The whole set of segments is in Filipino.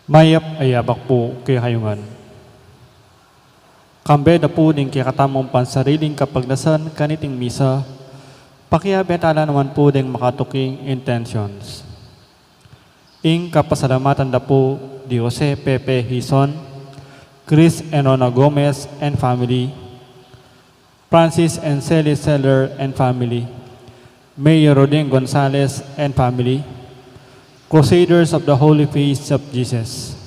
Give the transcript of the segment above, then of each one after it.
Mayap ayabak po kay hayungan. Kambe na po din kaya katamong pansariling kapagdasan kaniting misa, pakiyabetala naman po din makatuking intentions. Ing kapasalamatan na po di Jose Pepe Hison, Chris Enona Gomez and family, Francis and Sally Seller and family, Mayor Rodin Gonzalez and family, Crusaders of the Holy Face of Jesus,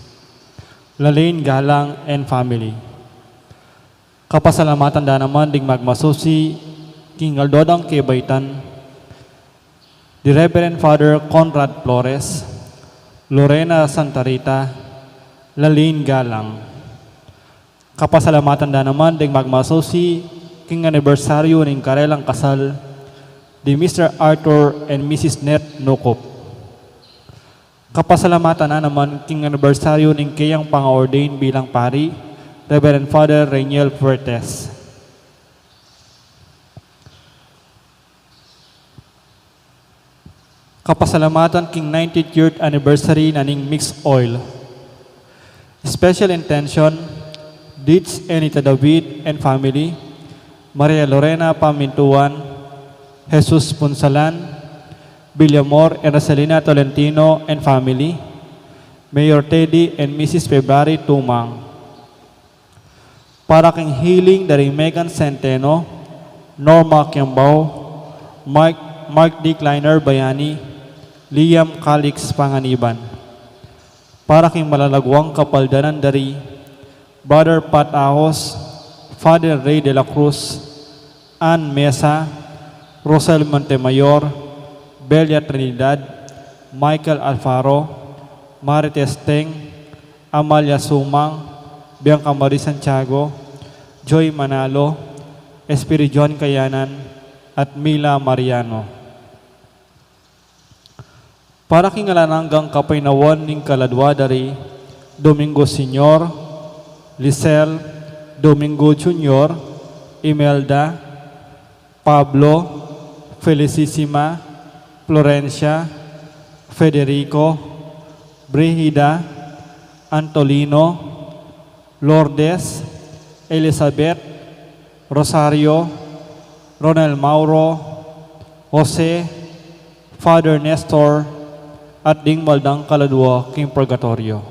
Lalaine Galang and family. Kapasalamatan da naman ding magmasusi King Aldodang Kebaitan, the Reverend Father Conrad Flores, Lorena Santa Rita, Lalaine Galang. Kapasalamatan da naman ding magmasusi King Anibersaryo ng karelang kasal, the Mr. Arthur and Mrs. Net Nokop. Kapasalamatan na naman king anibersaryo ng kayang pang-ordain bilang pari, Reverend Father Rainiel Fuertes. Kapasalamatan king 90th year anniversary na ning Mixed Oil. Special intention, Deeds Anita David and family, Maria Lorena Pamintuan, Jesus Punsalan, Villamor and Rosalina Tolentino and family, Mayor Teddy and Mrs. February Tumang. Para king healing dari Megan Centeno, Norma Kiambao, Mark D. Kleiner Bayani, Liam Calix Panganiban. Para king malalagwang kapaldanan dari Brother Pat Ahos, Father Ray de la Cruz, Ann Mesa, Rosel Montemayor, Belia Trinidad, Michael Alfaro, Marites Teng, Amalia Sumang, Bianca Marie Santiago, Joy Manalo, Espirijon Kayanan, at Mila Mariano. Para kingalananggang kapaynawan ning kaladwa dari Domingo Senior, Lisel, Domingo Junior, Imelda, Pablo, Felicissima, Florencia, Federico, Brigida, Antolino, Lourdes, Elizabeth, Rosario, Ronel Mauro, Jose, Father Nestor, at ding maldang kaladwa king purgatorio.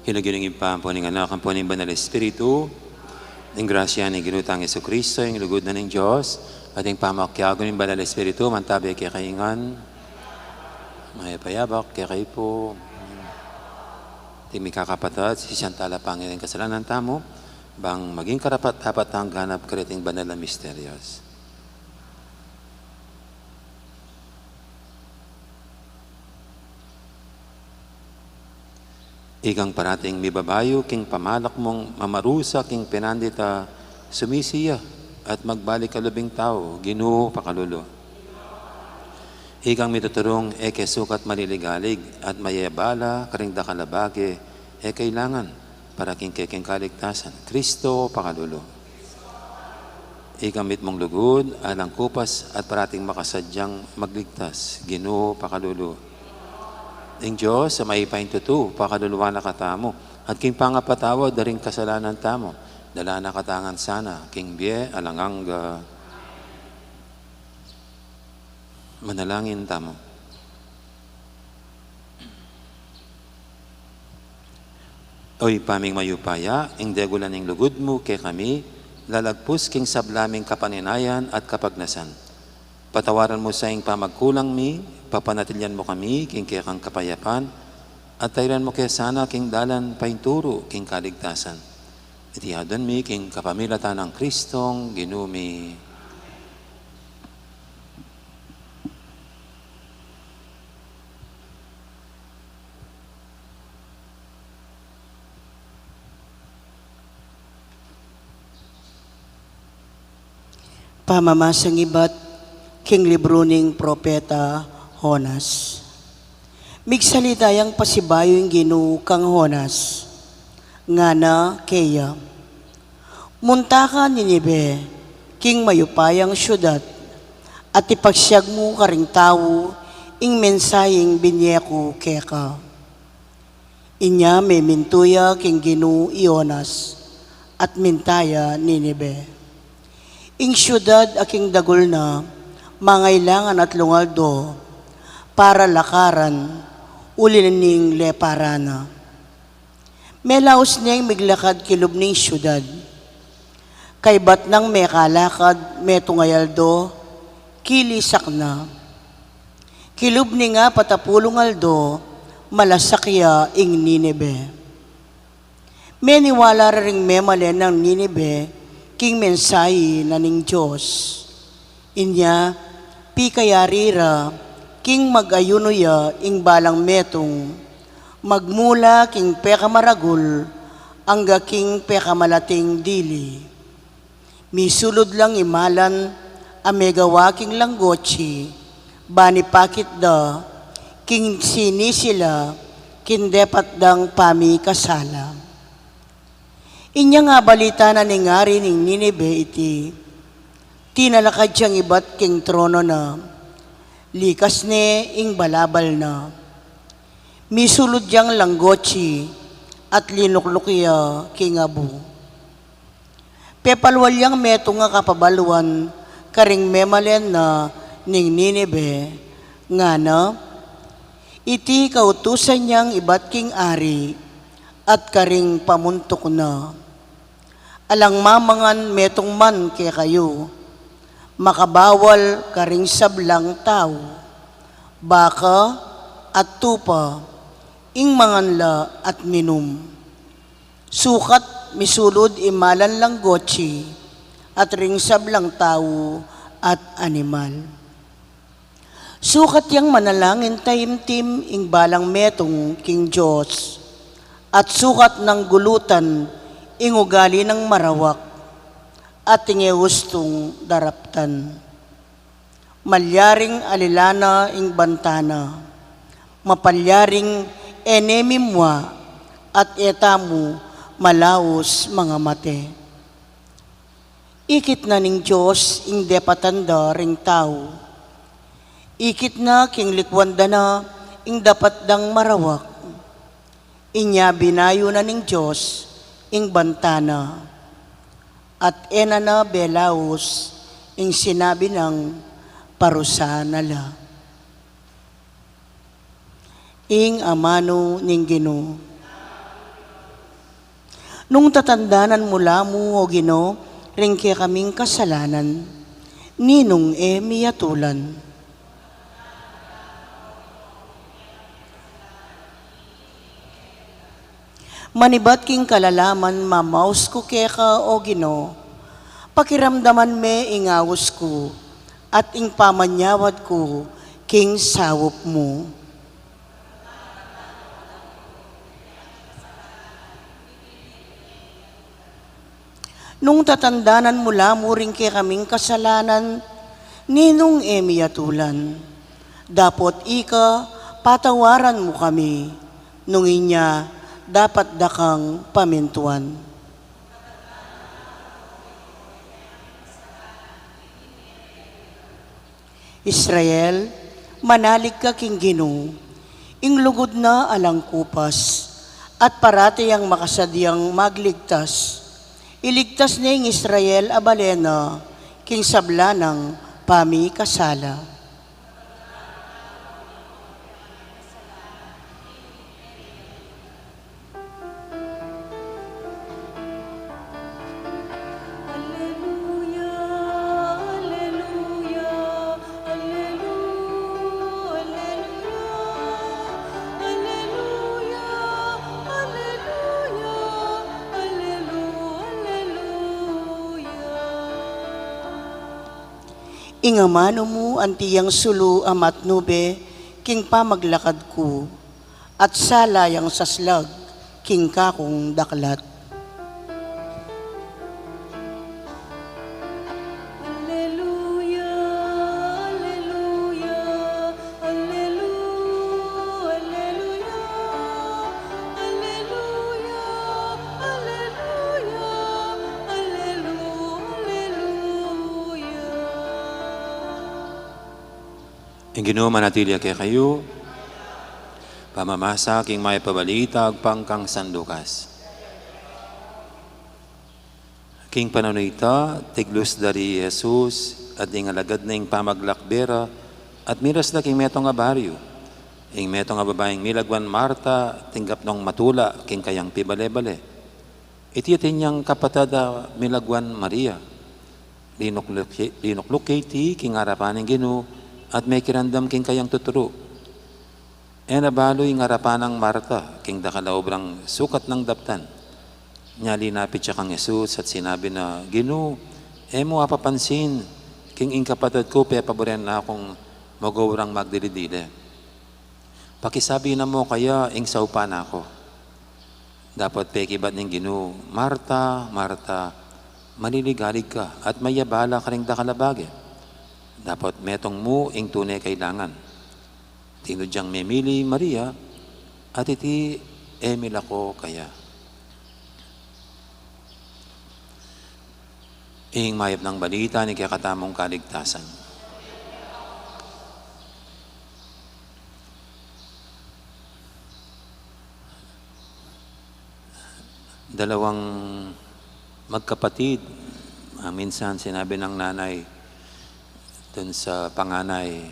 Hilagiling ipampo ng anak ang po ng Banal Espiritu, ng grasya ni Ginutang Jesucristo, yung lugod na ng Diyos, at yung pamakyago ng Banal Espiritu, mantabi kay kaingan, may payabak kay kayo po, ting may kakapatad, si Siyantala Panginoon kasalanan tamo, bang maging karapat-dapat ang ganap kariting banal na misteryos. Ikang parating mi babayo, king pamalak mong mamarusa, king pinandita, sumisiya, at magbalik kalubing tao, Ginoo pakalulo. Ikang mituturong, sukat maliligalig, at mayabala, karingda kalabage, kailangan, para king kaligtasan, Kristo pakalulo. Ikang mitmong lugod, alang kupas, at parating makasadyang magligtas, Ginoo pakalulo. Ang Diyos sa maipaintutu, pakaluluwa na katamo, at king pangapatawad na rin kasalanan tamo, dala na katangan sana, king biye alanganga. Manalangin tamo. Oy paming mayupaya, ing degulan ng lugod mo kay kami, lalagpus king sablaming kapaninayan at kapagnasan. Patawaran mo sa ing pamagkulang mi, papanatilyan mo kami, king kaya kang kapayapan, at tayran mo kaya sana, king dalan painturo, king kaligtasan. Itihadan mi, king kapamilatan ng Kristong, Ginumi. Pamamasang iba't king libro ning propeta Honas. Migsalitayang pasibayo yung Ginoo kang Honas, nga na keya. Munta ka Ninibe, king mayupayang syudad, at ipagsyag mo karing tao, ing mensayeng binyeko keka. Inya may mintuya king Ginoo Ionas, at mintaya Ninibe. Ing syudad aking dagol na, mangailangan at lungaldo, para lakaran, ulining leparana. Melaos niyang miglakad kilub ning syudad, kay bat nang may kalakad, metungayaldo, kilisak na. Kilub ni nga patapulong aldo, malasakya ing Ninibe. Meniwala ring memalen ng Ninibe, king mensahe na ning Diyos. Inya, pikayarira, king mag-ayunoya, ing balang metong, magmula king pekamaragul, angga king pekamalating dili. Misulod lang imalan, amegawa king langgochi, bani pakit da, king sini sila, kindepat dang pami kasala. Inya nga balita na ningari ning Ninibe iti, tinalakad siyang iba't king trono na, likas ne ing balabal na. Misulod diyang langgochi at linuklukya king abu. Pepalwalyang meto nga kapabaluan karing memalen na ning Ninibe, nga na, iti kautusan niyang iba't king ari at karing pamuntok na. Alang mamangan metong man kay kayo, makabawal karing sablang tao, baka at tupa, ing manganla at minum. Sukat misulod imalan lang gotsi, at ring sablang tao at animal. Sukat yang manalangin taimtim ing balang metong king Diyos, at sukat ng gulutan ing ugali ng marawak, at tingewustong daraptan. Malyaring alilana ing bantana, mapalyaring enemimwa, at etamu malaos mga mate. Ikit na ning Diyos ing depatanda ring tao, ikit na king likwanda na ing dapat dang marawak, inya binayo na ning Diyos ing bantana, at ena na belaos ing sinabi ng parusa nala. Ing amano ning Ginoo. Nung tatandanan mula mo, O Ginoo, ringke kaming kasalanan, ninong miyatulan. Manibat king kalalaman, mamaus ko keka, O Ginoo, pakiramdaman me ingawos ko, at ing pamanyawad ko, king sawop mo. Nung tatandanan mula mo rin kaming kasalanan, ninong miyatulan. Dapat ika, patawaran mo kami, nung inya, dapat dakang pamintuan. Israel, manalig ka king Ginoo, ing lugod na alang kupas, at parati ang makasadyang magligtas. Iligtas niya ing Israel abalena, king sablanang pami kasala. Ingamano mo antiyang sulu amat nube, king pamaglakad ko, at salayang saslag, king kakong daklat. Ang Ginoo manatili kay kayo, pamamasa king may pabalitag pangkang sandukas. King panunita, tiglus dari Jesus, at ing alagad na ing pamaglakbera, at miras na king metong abaryo. Ing metong ababaeng milagwan Marta, tinggap nong matula, king kayang pibale-bale. Itiyatin niyang kapatada milagwan Maria. Linukluk kiti, king harapan ng Ginoo, at may kirandam king kayang tuturo. E nabaloy ng harapan ng Marta, king dakalaobrang sukat ng daptan. Nya linapit siya kang Jesus at sinabi na, Ginoo, mo apapansin, king ing kapatid ko, paboren na akong magawrang magdilidile. Pakisabi na mo kaya, ing saupa na ako. Dapat pekibat ng Ginoo, Marta, Marta, maliligalig ka at mayabala ka ring dakalabage. Dapat metong mo ing tunay kailangan. Tinudyang memili Maria at iti emil ako kaya. Ing mayap ng balita ni kakatamong kaligtasan. Dalawang magkapatid, minsan sinabi ng nanay, dun sa panganay,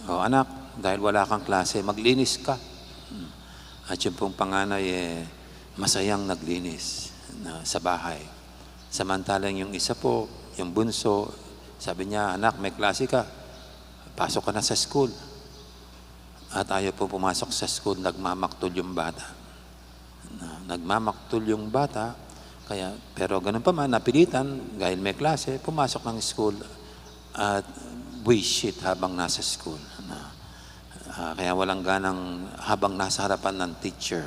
o anak, dahil wala kang klase, maglinis ka. At yung pong panganay, masayang naglinis sa bahay. Samantalang yung isa po, yung bunso, sabi niya, anak, may klase ka, pasok ka na sa school. At ayaw po pumasok sa school, nagmamaktol yung bata. Nagmamaktol yung bata, kaya, pero ganun pa man, napilitan, dahil may klase, pumasok ng school, at bullshit habang nasa school. Kaya walang ganang habang nasa harapan ng teacher.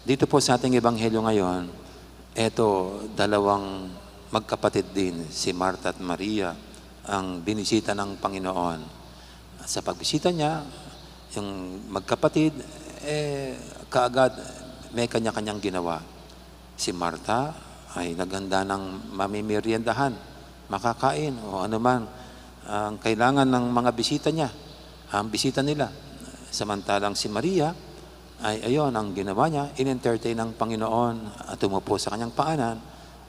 Dito po sa ating ebanghelyo ngayon, eto, dalawang magkapatid din, si Marta at Maria, ang binisita ng Panginoon. At sa pagbisita niya, yung magkapatid, kaagad may kanya-kanyang ginawa. Si Marta ay naghanda ng mamimeriendahan, makakain o anuman ang kailangan ng mga bisita niya, ang bisita nila. Samantalang si Maria ay ayon ang ginawa niya, in-entertain ng Panginoon at tumupo sa kanyang paanan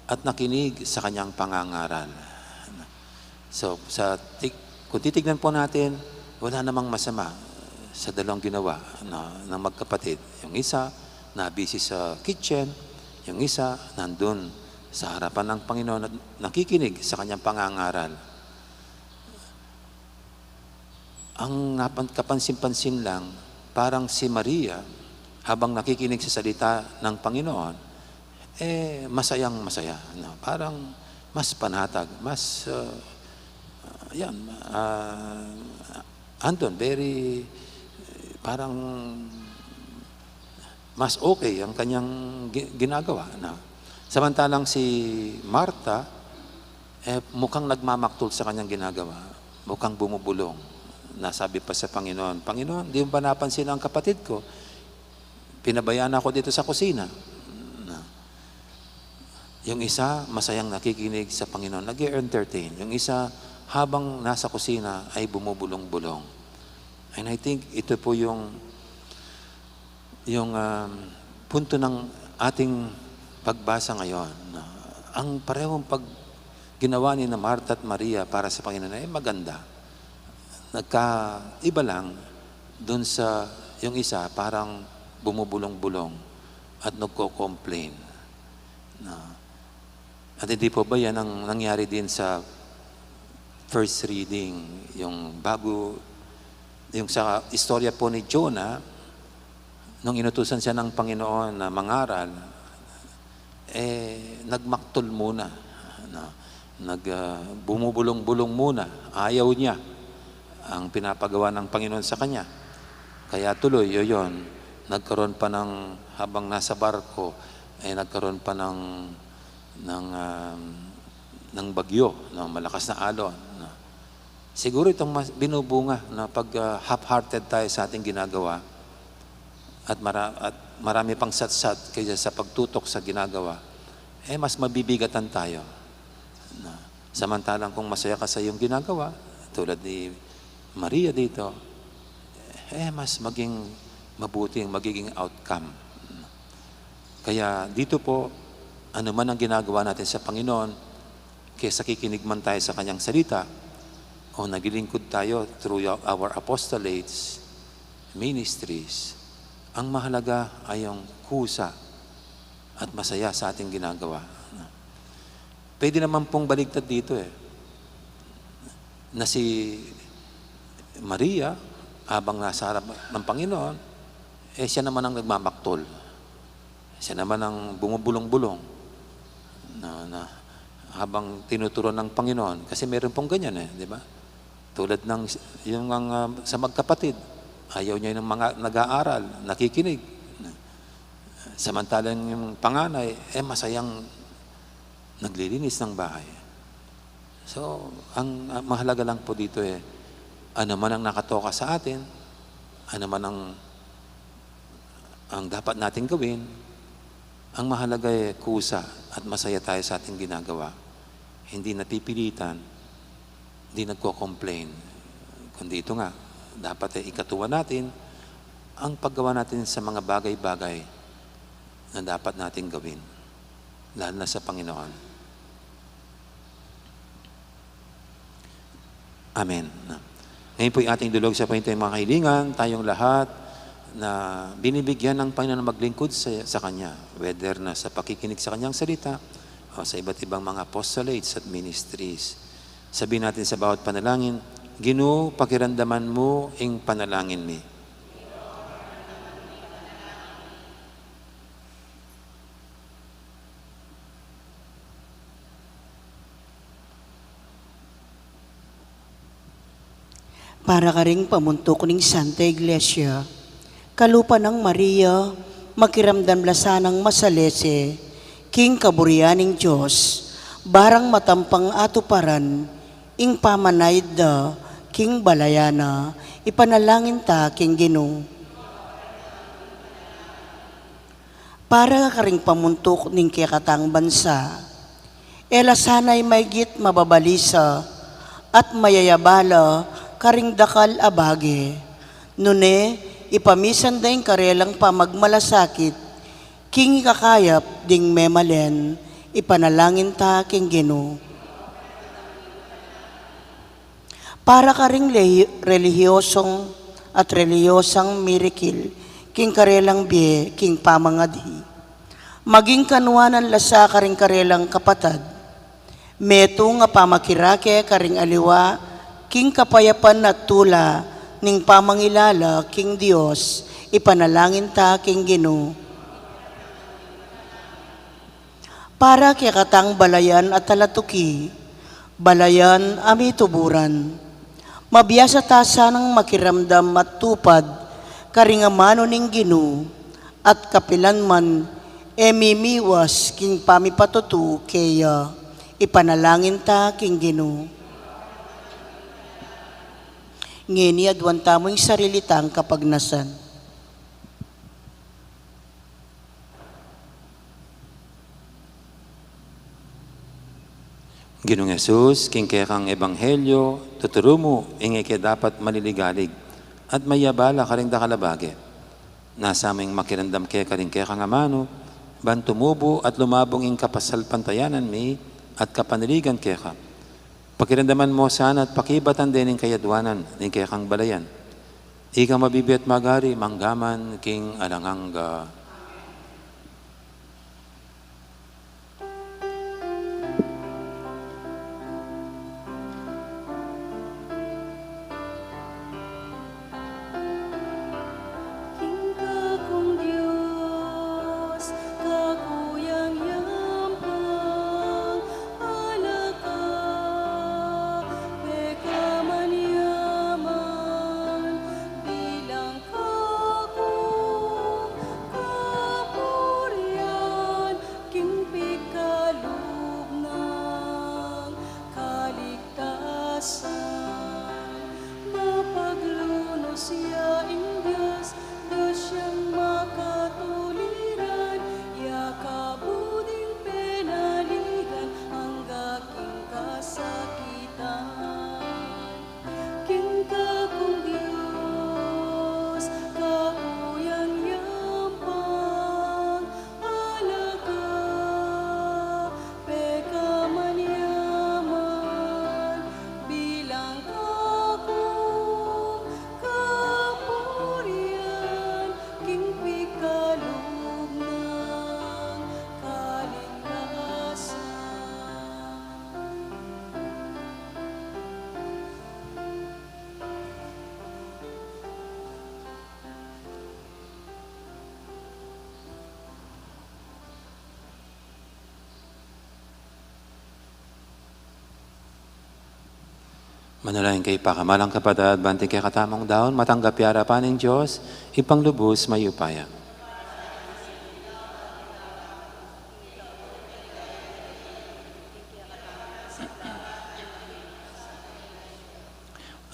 at nakinig sa kanyang pangangaral. So, kung titignan po natin, wala namang masama sa dalawang ginawa ng magkapatid. Yung isa, na busy sa kitchen, Yung isa, nandun sa harapan ng Panginoon at nakikinig sa kanyang pangangaral. Ang kapansin-pansin lang, parang si Maria, habang nakikinig sa salita ng Panginoon, masayang-masaya. No? Parang mas panatag, mas, andun, very, parang mas okay ang kanyang ginagawa. No? Samantalang si Marta, mukhang nagmamaktol sa kanyang ginagawa, mukhang bumubulong. Nasabi pa sa Panginoon, Panginoon, di mo ba napansin ang kapatid ko? Pinabayaan ako dito sa kusina. Yung isa, masayang nakikinig sa Panginoon, nag-entertain. Yung isa, habang nasa kusina, ay bumubulong-bulong. And I think ito po yung punto ng ating pagbasa ngayon. Ang parehong ginawa ni na Marta at Maria para sa Panginoon ay maganda. Nagkaiba lang doon sa yung isa, parang bumubulong-bulong at nagko-complain. At hindi po ba yan ang nangyari din sa first reading, yung sa istorya po ni Jonah, nung inutusan siya ng Panginoon na mangaral, nagmaktol muna, bumubulong-bulong muna, ayaw niya ang pinapagawa ng Panginoon sa kanya. Kaya tuloy, yun, nagkaroon pa habang nasa barko, nagkaroon pa ng bagyo, malakas na alon. Siguro itong binubunga na pag half-hearted tayo sa ating ginagawa at marami pang satsat kaysa sa pagtutok sa ginagawa, mas mabibigatan tayo. Samantalang kung masaya ka sa iyong ginagawa, tulad ni Maria dito, mas maging mabuti ang magiging outcome. Kaya dito po, ano man ang ginagawa natin sa Panginoon, kaysa kikinig man tayo sa kanyang salita, o naglilingkod tayo through our apostolates, ministries, ang mahalaga ay yung kusa at masaya sa ating ginagawa. Pwede naman pong baligtad dito na si Maria, habang nasa harap ng Panginoon, siya naman ang nagmamaktol. Siya naman ang bumubulong-bulong na habang tinuturuan ng Panginoon. Kasi meron pong ganyan di ba? Tulad ng sa magkapatid, ayaw niya ng mga nag-aaral, nakikinig. Samantalang yung panganay, masayang naglilinis ng bahay. So, ang mahalaga lang po dito ano man ang nakatoka sa atin, ano man ang dapat natin gawin, ang mahalaga kusa at masaya tayo sa ating ginagawa. Hindi napipilitan, hindi nagko-complain. Kundi ito nga, dapat ikatuwa natin ang paggawa natin sa mga bagay-bagay na dapat natin gawin, lalo na sa Panginoon. Amen. Ngayon po yung ating dulog sa Panginoon mga kahilingan, tayong lahat na binibigyan ng Panginoon na maglingkod sa Kanya, whether na sa pakikinig sa Kanyang salita o sa iba't ibang mga apostolates at ministries. Sabihin natin sa bawat panalangin, Ginoo, pakiramdaman mo ang panalangin mi. Para ka ring pamuntok ning Santa Iglesia, kalupa ng Maria, makiramdam lasanang masalese, king kaburianing Diyos, barang matampang atuparan, ing pamanayad da, king balayana, ipanalangin ta, king Ginoo. Para ka ring pamuntok ning kikatang bansa, lasanay maygit mababalisa, at mayayabala, karing dakal abage. Nune, ipamisan dahing karelang pamagmalasakit, king kakayap ding memalen, ipanalangin ta king Ginoo. Para karing relihiyosong at relihiyosang miracle, king karelang biye, king pamangadi. Maging kanwanan lasa karing karelang kapatad, meto nga pamakirake karing aliwa, king kapayapan at tula, ning pamangilala king Dios, ipanalangin ta king Ginoo. Para kay katang balayan at talatuki, balayan ami tuburan. Mabiyasa ta sanang makiramdam at tupad, karingamano ning Ginoo, at kapilan man, emimiwas king pamipatutu kaya ipanalangin ta king Ginoo. Ngini adwan tamo yung sarili tang kapagnasan. Ginoong Yesus, king kang ebanghelyo, tuturo mo, ingay kaya dapat maliligalig, at mayabala ka rin da kalabage. Nasa aming makirandam kaya ka rin kaya kang amano, ban tumubo at lumabong ing kapasal pantayanan mi, at kapaniligan kaya ka. Pakirandaman mo sana at pakibatan din ng kayadwanan, ng kaya kang balayan. Ika mabibi at magari, manggaman, king alanganga. Manalangin kay pakamalang kapatid, banting kay katamong daon, matanggap yara pa ng Diyos, ipanglubos may upaya.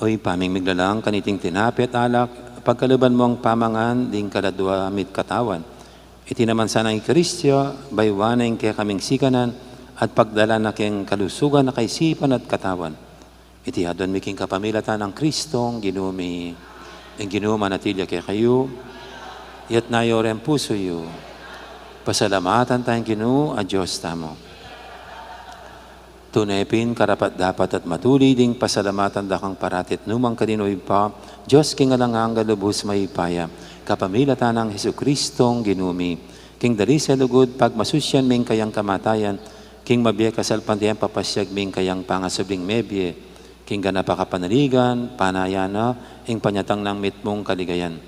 Oy, paming miglalang, kaniting tinapi at alak, pagkaluban mo ang pamangan, ding kaladwa mit katawan. Iti naman sana ang Kristyo, baywanan kaya kaming sikanan, at pagdala na kayang kalusugan na kaisipan at katawan. Iti hadon miking kapamilatan ng Kristong ginumi, ang ginuma natilya kay kayo, yat nayo rin puso yo. Pasalamatan tayong Ginoo a Diyos tamo. Tunaypin karapat dapat at matuli ding pasalamatan dakang paratit numang kadinoy pa, Diyos king alangang galubos may paya, kapamilatan ng Hesu Kristong ginumi, king dali sa lugod pag masusyan ming kayang kamatayan, king mabiya kasalpantiyan papasyag ming kayang pangasubing mebye, king ganapakapanaligan, panayana, ing panyatang ng mitmong kaligayan.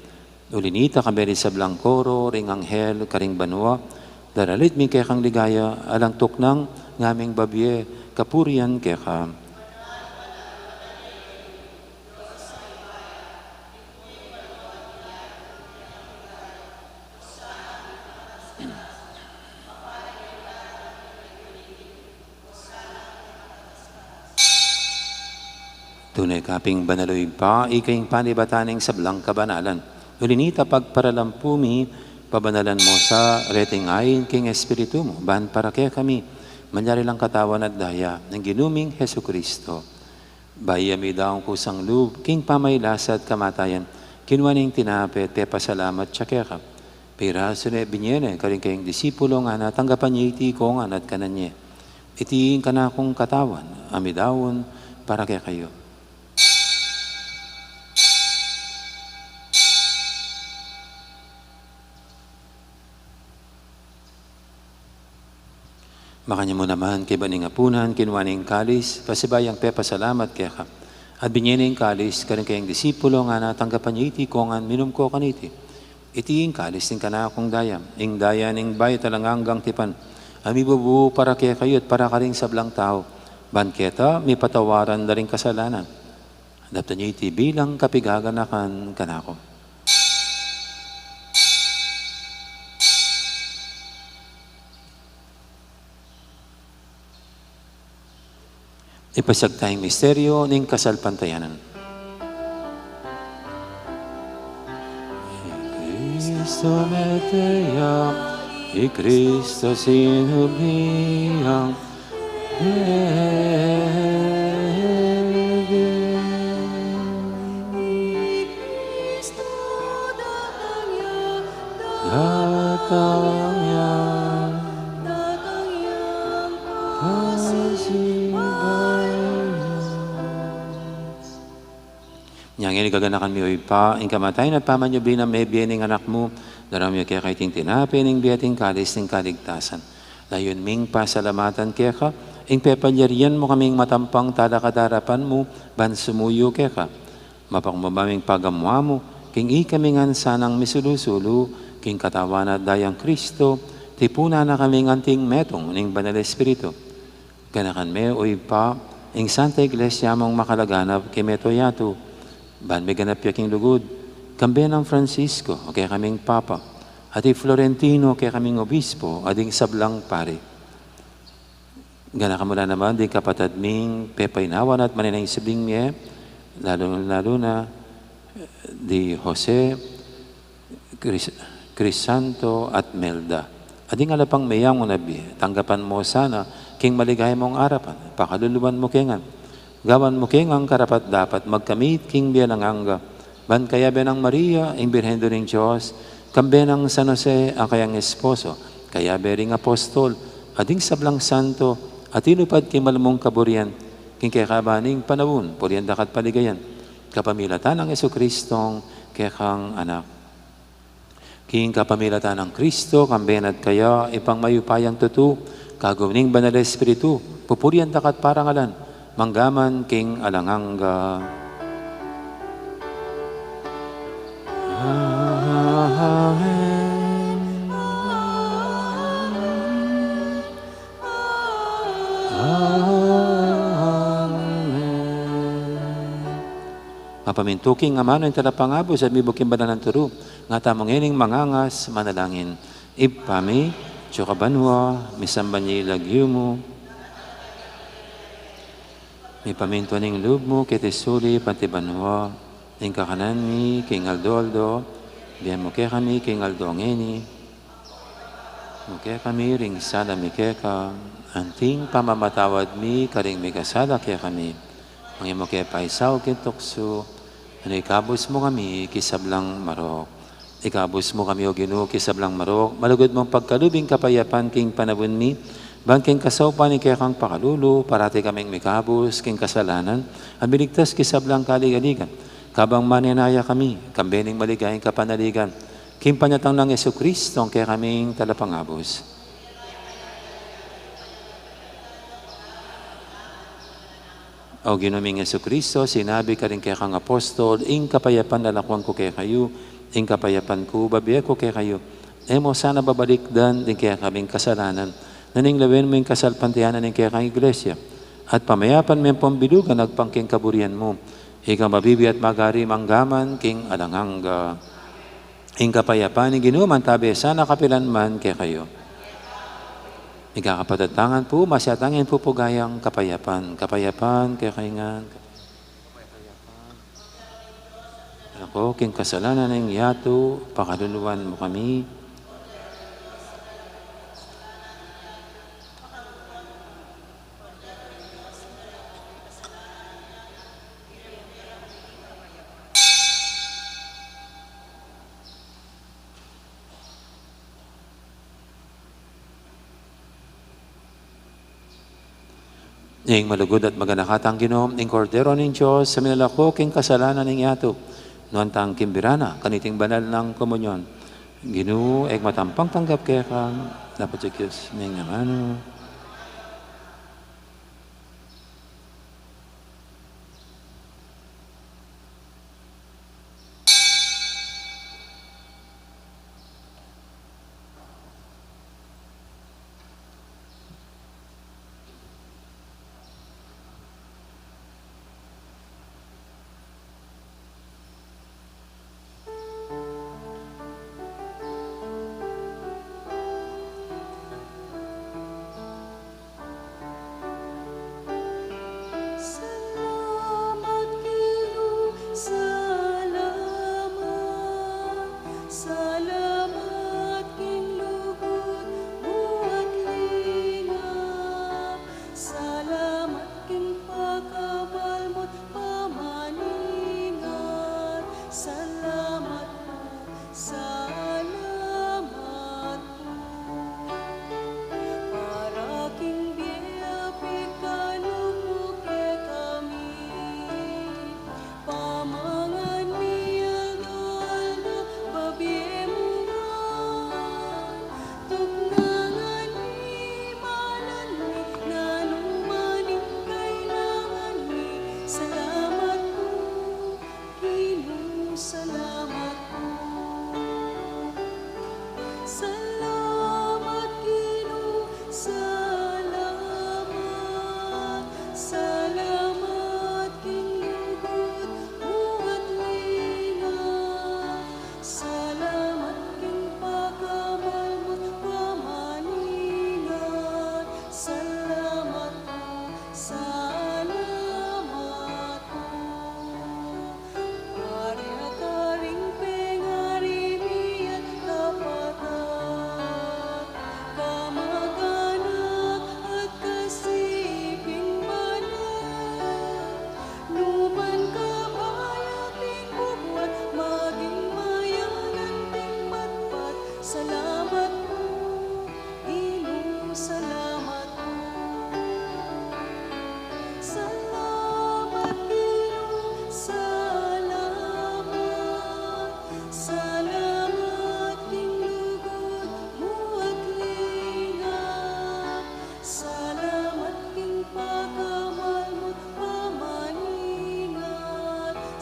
Ulinita kaberi sa Blancoro, ring anghel, karing banwa, daralit mi kay kang ligaya, alang tuknang ngaming babye, kapurian kay ka. Tunay kaping banaloy pa, ikayong panibataning sablang kabanalan. Ulinita pagparalampumi, pabanalan mo sa reting ayin king Espiritu mo, ban para kaya kami, manyari lang katawan at daya ng ginuming Hesu Kristo. Bayami daong kusang loob, king pamaylasa at kamatayan, kinwaning tinapet, te pasalamat siya kaya ka. Pira sune binyene, karing kayong disipulo nga natanggapan niya iti ko nga nat kananye. Itiin ka na akong katawan, amidawon, para kaya kayo. Makanya mo naman kay baning apunan, kinuwaning kalis, pasibayang pepa salamat kaya ka. At binyaning kalis, karing kayang disipulo nga natanggapan niya iti ko nga minum ko kaniti. Iti yung kalis ng kana akong dayam, ing daya ning bayo talanganggang tipan. Ami bubu para kaya kayo at para karing sablang tao. Banketa, may patawaran na rin kasalanan. Dapta niya iti bilang kapigaganakan kanako. Ipasag tayong misteryo ng kasalpantayanan. Cristo meteyam, i Cristo sinubiyang, datang yang Yang ini gaganakan mi pa, ing kamatay na pamanyo binam may biyening anak mo, daram yo kaya kay ting tinapin, ing biyating kalis, ing kaligtasan. Layon ming pasalamatan kaya ka, ing pepalyarian mo kaming matampang talakadarapan mo, ban sumuyo kaya ka. Mapangmamaming pagamwa mo, king ikamingan sanang misulusulu, king katawan at dayang Kristo, tipuna na kaming anting metong, ning banal Espiritu. Ganakan me uy pa, ing Santa Iglesia mong makalaganap kay meto yato, ban may ganap yaking lugod, kambe ng Francisco, o kaya kaming Papa, at Florentino, kaya kaming Obispo, ading sablang pare. Gana ka mula naman, di kapatad ming pepainawan at maninang isibing niya, lalo na di Jose, Crisanto at Melda. Ading alapang mayang mo nabi, tanggapan mo sana, king maligay mong arapan, pakaluluan mo kengan. Gawan mo kengang karapat dapat magkamit king biyananganga. Ban kaya benang Maria, ing Birhendo ng Diyos, kambe ng San Jose, ang kayang esposo, kaya bering apostol, ading sablang santo, at inupad kay malamong kaburian, king kaya kabaning panawun, purian dakat paligayan, kapamilatan ng Jesucristong kaya kang anak. King kapamilatan ng Kristo, kambenad kaya, ipang mayupayang tutu, kagawning banal Espiritu, pupurian dakat parangalan, manggaman king alanganga. Amen. Mapamintuking nga mano yung talapangabos at mibuking banan ng turo, nga tamong ining mangangas manalangin. Ipami, Chokabanwa, misambanyi lagyumo, may paminto ning loob mo, kitesuli, pantibanwa, ning kakanan mi, king Aldo, biyan mo kaya kami, king Aldo ngeni, mo kaya kami, ring sala mi kaya ka, anting pamamatawad mi, karing mi kasala kaya kami, mga mo kaya paisaw, kintokso, ano ikabos mo kami, kisablang marok, ikabos mo kami o Ginoo, kisablang marok, malugod mong pagkalubing kapayapan, king panabun mi, bangking kasaw pa ni kaya kang pakalulu, parati kaming mikabos, king kasalanan, at biligtas kisablang kaligaligan. Kabang maninaya kami, kambening maligayang kapanaligan, king panyatang ng Jesucristo, kaya kaming talapangabos. O ginuming Jesucristo, sinabi ka rin kaya kang apostol, ing kapayapan lalakwang ko kaya kayo, ing kapayapan ko, babiya ko kaya kayo. Emo sana babalikdan, din kaya kaming kasalanan, naning lawin mo yung kasalpantiyanan ng kaya kang iglesia. At pamayapan mo yung pambilugan, nagpangking kaburian mo. Ikaw mabibi at magari manggaman, king alanganga. Ing kapayapan, ing ginuman tabi, sana kapilan man kaya kayo. Ikakapatatangan po, masyatangin po po gayang kapayapan. Kapayapan, kaya kaingan. Ako, king kasalanan ng yato, pakaluluan mo kami. Ing malugod at maganakatang ginom, ing kordero ng Diyos, sa minalako, king kasalanan ng yato, noon tang kimbirana, kaniting banal ng komunyon. Ginoo, eg matampang tanggap kaya kang, dapat sa Diyos, ning namano.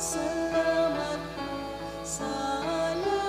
Salamat po, salamat po.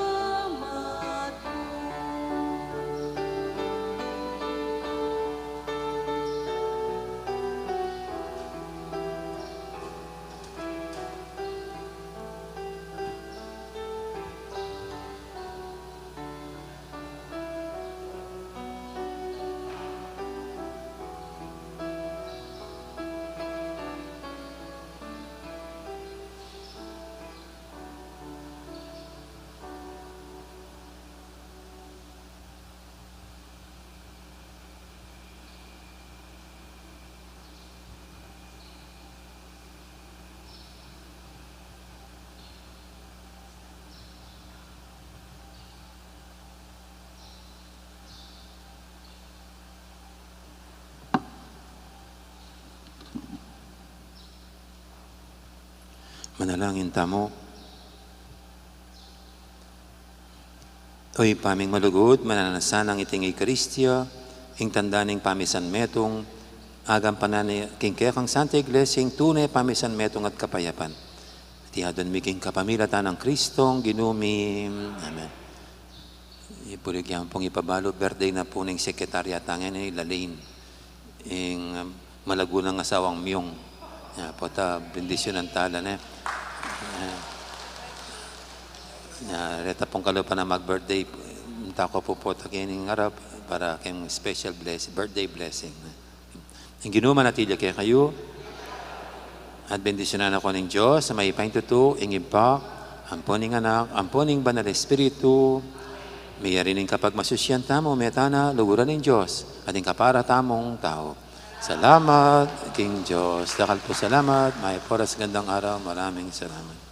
Manalangin tamo. Oy paming malugod, mananasan ang iting Eucharistia, ing tandaning pamisan metong, agam panani king kekang Santa Iglesia, ing tunay pamisan metong at kapayapan. Tihadon miking kapamilatan ng Kristong, ginumim. Amen. Ipurigyan pong ipabalo, birthday na po ng sekretarya tangan ni Lalaine, ing malagunang asawang Myong. Pota, bendisyon ang tala na. Reta pong kalupa na mag-birthday. Tako po po takining harap para kayong special birthday blessing. Ang ginuman natilya kaya kayo at bendisyonan ako ng Diyos sa may paintuto, ingib pa, amponing anak, amponing banal espiritu, may arining kapag masusyan tamo, metana, luguran ng Diyos, ating kapara tamong tao. Salamat, King Diyos. Dakal po salamat. May oras gandang araw. Maraming salamat.